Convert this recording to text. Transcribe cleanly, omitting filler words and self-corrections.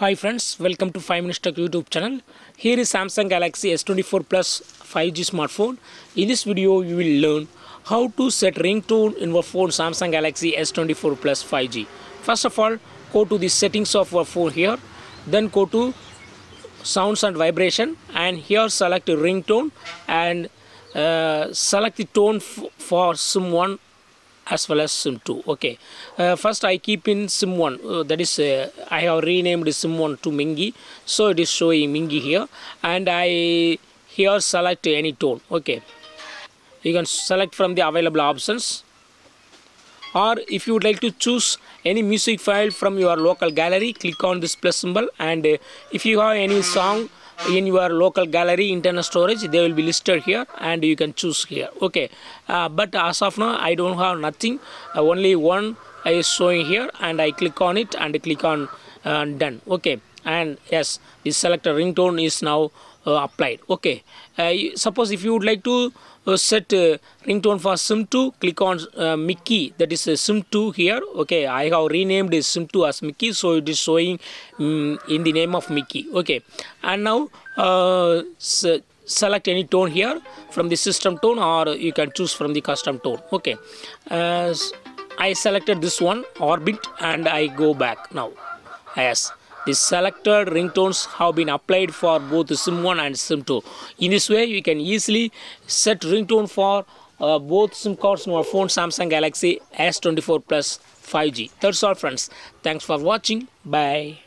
Hi friends, welcome to 5 Minutes Tech YouTube channel. Here is Samsung Galaxy S24 Plus 5G smartphone. In this video, you will learn how to set ringtone in your phone Samsung Galaxy S24 Plus 5G. First of all, go to the settings of your phone here. Then go to sounds and vibration, and here select ringtone and select the tone for SIM 1 as well as SIM 2. Okay, first I keep in SIM 1, that is I have renamed SIM 1 to Mingy, so it is showing Mingy here, and I here select any tone. Okay, you can select from the available options, or if you would like to choose any music file from your local gallery, click on this plus symbol, and if you have any song in your local gallery internal storage, they will be listed here and you can choose here. Okay, but as of now I don't have nothing, only one is showing here, and I click on it and click on done. Okay, and yes, the selected ringtone is now applied. Okay, suppose if you would like to set ringtone for SIM 2, click on Mickey, that is SIM 2 here. Okay, I have renamed SIM 2 as Mickey, so it is showing in the name of Mickey. Okay, and now select any tone here from the system tone, or you can choose from the custom tone. Okay, I selected this one, Orbit, and I go back now. Yes, the selected ringtones have been applied for both SIM 1 and SIM 2. In this way, you can easily set ringtone for both SIM cards in your phone Samsung Galaxy S24 Plus 5G. That's all friends. Thanks for watching. Bye.